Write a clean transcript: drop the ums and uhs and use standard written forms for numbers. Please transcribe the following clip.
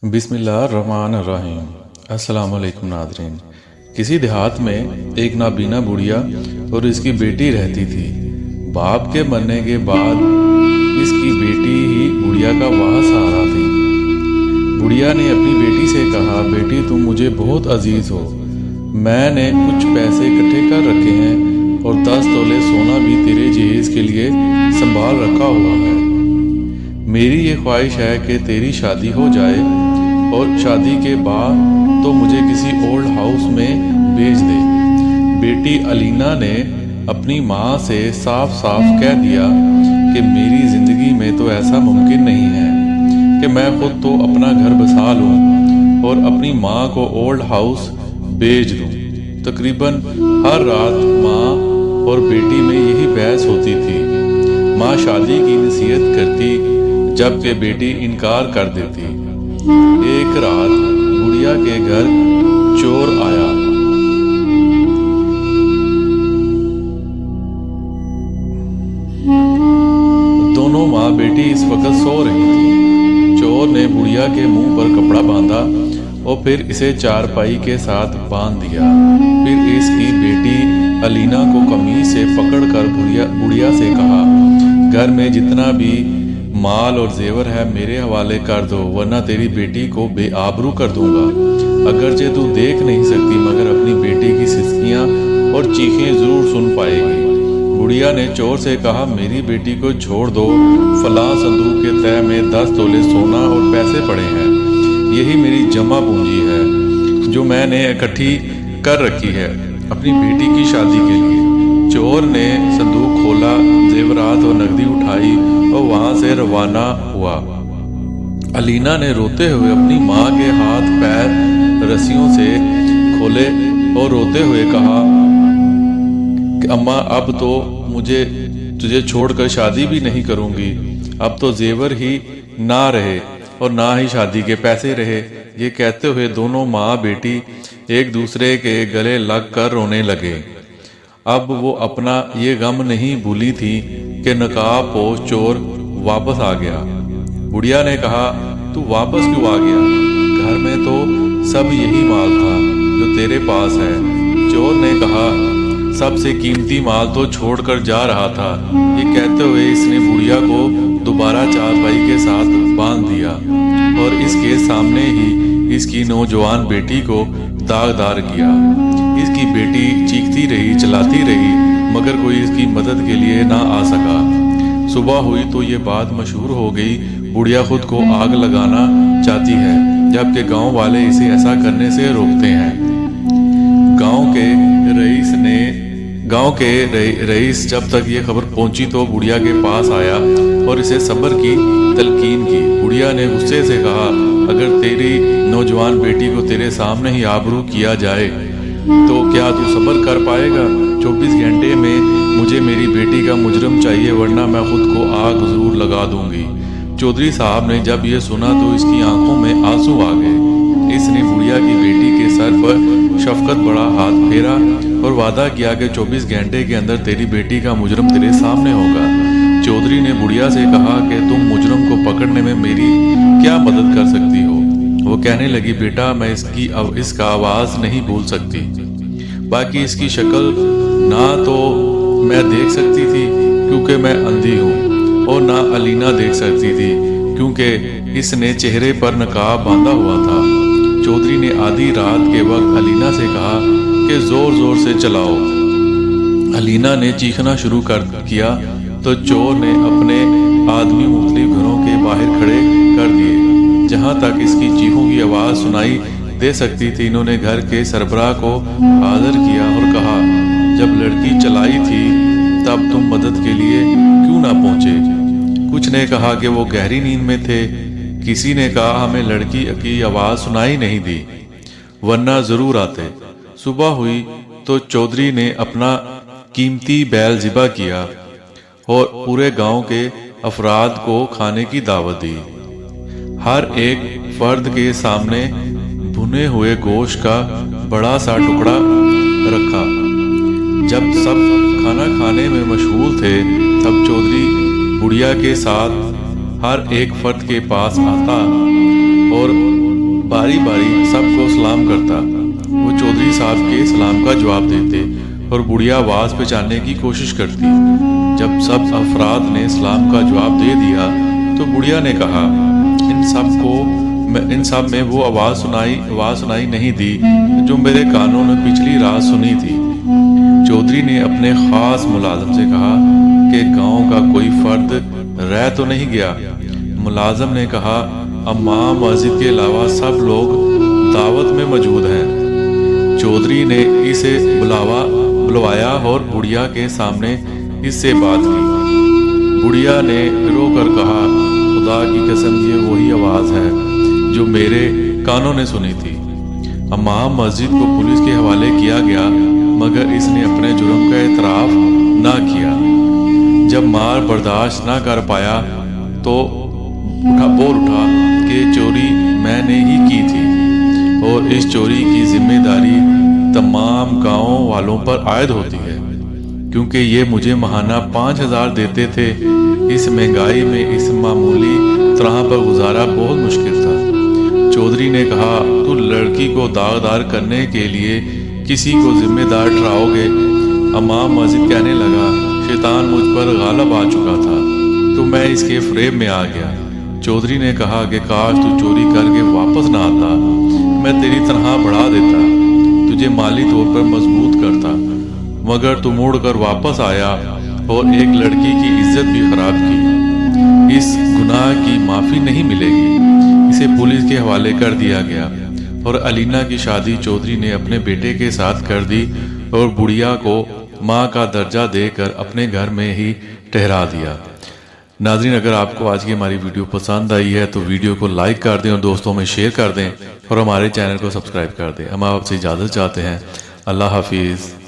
बिस्मिल्लाहिर्रहमानिर्रहीम। अस्सलाम वालेकुम नाज़रीन। किसी देहात में एक नाबीना बुढ़िया और इसकी बेटी रहती थी। बाप के मरने के बाद इसकी बेटी ही बुढ़िया का वाह सहारा थी। बुढ़िया ने अपनी बेटी से कहा, बेटी तुम मुझे बहुत अजीज़ हो। मैंने कुछ पैसे इकट्ठे कर रखे हैं और 10 तोले सोना भी तेरे जहेज़ के लिए संभाल रखा हुआ है। मेरी ये ख्वाहिश है कि तेरी शादी हो जाए और शादी के बाद तो मुझे किसी ओल्ड हाउस में भेज दे। बेटी अलीना ने अपनी माँ से साफ साफ कह दिया कि मेरी ज़िंदगी में तो ऐसा मुमकिन नहीं है कि मैं खुद तो अपना घर बसा लूँ और अपनी माँ को ओल्ड हाउस भेज दूँ। तकरीबन हर रात माँ और बेटी में यही बहस होती थी। माँ शादी की नसीहत करती जबकि बेटी इनकार कर देती। एक रात बुढ़िया के घर चोर आया। दोनों माँ बेटी इस वक्त सो रही थी। चोर ने बुढ़िया के मुंह पर कपड़ा बांधा और फिर इसे चारपाई के साथ बांध दिया। फिर इसकी बेटी अलीना को कमीज से पकड़कर बुढ़िया से कहा, घर में जितना भी माल और जेवर है मेरे हवाले कर दो, वरना तेरी बेटी को बेआबरू कर दूंगा। अगरचे तू देख नहीं सकती मगर अपनी बेटी की सिसकियां और चीखें जरूर सुन पाएगी। बुढ़िया ने चोर से कहा, मेरी बेटी को छोड़ दो, फलां संदूक के तह में 10 तोले सोना और पैसे पड़े हैं। यही मेरी जमा पूंजी है जो मैंने इकट्ठी कर रखी है अपनी बेटी की शादी के लिए। चोर ने संदूक खोला, जेवरात और नकदी उठाई और वहां से रवाना हुआ। अलीना ने रोते हुए अपनी माँ के हाथ पैर रस्सियों से खोले और रोते हुए कहा कि अम्मा अब तो मुझे तुझे छोड़कर शादी भी नहीं करूंगी। अब तो जेवर ही ना रहे और ना ही शादी के पैसे रहे। ये कहते हुए दोनों माँ बेटी एक दूसरे के गले लग कर रोने लगे। अब वो अपना ये गम नहीं भूली थी कि नकाबपोश चोर वापस आ गया। बुढ़िया ने कहा, तू वापस क्यों आ गया? घर में तो सब यही माल था जो तेरे पास है। चोर ने कहा, सबसे कीमती माल तो छोड़कर जा रहा था। ये कहते हुए इसने बुढ़िया को दोबारा चारपाई के साथ बांध दिया और इसके सामने ही इसकी नौजवान बेटी को दागदार किया। इसकी बेटी चीखती रही, चिल्लाती रही, मगर कोई इसकी मदद के लिए ना आ सका। सुबह हुई तो ये बात मशहूर हो गई, बुढ़िया खुद को आग लगाना चाहती है जबकि गांव वाले इसे ऐसा करने से रोकते हैं। गांव के रईस जब तक ये खबर पहुंची तो बुढ़िया के पास आया और इसे सब्र की तलकीन की। बुढ़िया ने गुस्से से कहा, अगर तेरी नौजवान बेटी को तेरे सामने ही आबरू किया जाए तो क्या तू सब्र कर पाएगा? 24 घंटे में मुझे मेरी बेटी का मुजरम चाहिए, वरना मैं खुद को आग जरूर लगा दूंगी। चौधरी साहब ने जब ये सुना तो इसकी आंखों में आंसू आ गए। इसने बुढ़िया की बेटी के सर पर शफकत बड़ा हाथ फेरा और वादा किया कि 24 घंटे के अंदर तेरी बेटी का मुजरम तेरे सामने होगा। चौधरी ने बुढ़िया से कहा कि तुम मुजरम को पकड़ने में मेरी क्या मदद कर सकती हो? वो कहने लगी, बेटा मैं इसका आवाज़ नहीं भूल सकती, बाकी इसकी शक्ल ना तो मैं देख सकती थी क्योंकि मैं अंधी हूँ और ना अलीना देख सकती थी क्योंकि इसने चेहरे पर नकाब बांधा हुआ था। चौधरी ने आधी रात के वक्त अलीना से कहा कि जोर जोर से चलाओ। अलीना ने चीखना शुरू कर किया तो चोर ने अपने आदमी मुख्तलिफ घरों के बाहर खड़े कर दिए। जहां तक इसकी चीखों की आवाज़ सुनाई दे सकती थी, इन्होंने घर के सरबराह को हाजिर किया और कहा, जब लड़की चलाई थी तब तुम मदद के लिए क्यों ना पहुंचे? कुछ ने कहा कि वो गहरी नींद में थे। किसी ने कहा हमें लड़की की आवाज़ सुनाई नहीं दी, वरना जरूर आते। सुबह हुई तो चौधरी ने अपना कीमती बैल ज़िबा किया और पूरे गांव के अफराद को खाने की दावत दी। हर एक फर्द के सामने भुने हुए गोश्त का बड़ा सा टुकड़ा रखा। जब सब खाना खाने में मशगूल थे तब चौधरी बुढ़िया के साथ हर एक फर्द के पास आता और बारी बारी सबको सलाम करता। वो चौधरी साहब के सलाम का जवाब देते और बुढ़िया आवाज़ पहचानने की कोशिश करती। जब सब अफराद ने सलाम का जवाब दे दिया तो बुढ़िया ने कहा, इन सब में वो आवाज़ सुनाई नहीं दी जो मेरे कानों ने पिछली रात सुनी थी। चौधरी ने अपने ख़ास मुलाजिम से कहा कि गांव का कोई फर्द रह तो नहीं गया। मुलाजिम ने कहा, अम्मा मस्जिद के अलावा सब लोग दावत में मौजूद हैं। चौधरी ने इसे बुलवाया और बुढ़िया के सामने इससे बात की। बुढ़िया ने रो कर कहा, खुदा की कसम ये वही आवाज़ है जो मेरे कानों ने सुनी थी। अम्मा मस्जिद को पुलिस के हवाले किया गया मगर इसने अपने जुर्म का एतराफ़ ना किया। जब मार बर्दाश्त ना कर पाया तो बोल उठा कि चोरी मैंने ही की थी और इस चोरी की जिम्मेदारी तमाम गाँव वालों पर आयद होती है, क्योंकि ये मुझे माहाना 5,000 देते थे। इस महंगाई में इस मामूली तरह पर गुजारा बहुत मुश्किल था। चौधरी ने कहा, तू लड़की को दागदार करने के लिए किसी को जिम्मेदार ठहराओगे? अम्मा मस्जिद कहने लगा, शैतान मुझ पर गालिब आ चुका था तो मैं इसके फ्रेब में आ गया। चौधरी ने कहा कि काश तू चोरी करके वापस ना आता, मैं तेरी तनख्वाह बढ़ा देता, तुझे माली तौर पर मजबूत करता, मगर तू मुड़ कर वापस आया और एक लड़की की इज्जत भी खराब की। इस गुनाह की माफ़ी नहीं मिलेगी। इसे पुलिस के हवाले कर दिया गया और अलीना की शादी चौधरी ने अपने बेटे के साथ कर दी और बुढ़िया को माँ का दर्जा देकर अपने घर में ही ठहरा दिया। नाज़रीन, अगर आपको आज की हमारी वीडियो पसंद आई है तो वीडियो को लाइक कर दें और दोस्तों में शेयर कर दें और हमारे चैनल को सब्सक्राइब कर दें। हम आपसे इजाज़त चाहते हैं। अल्लाह हाफिज़।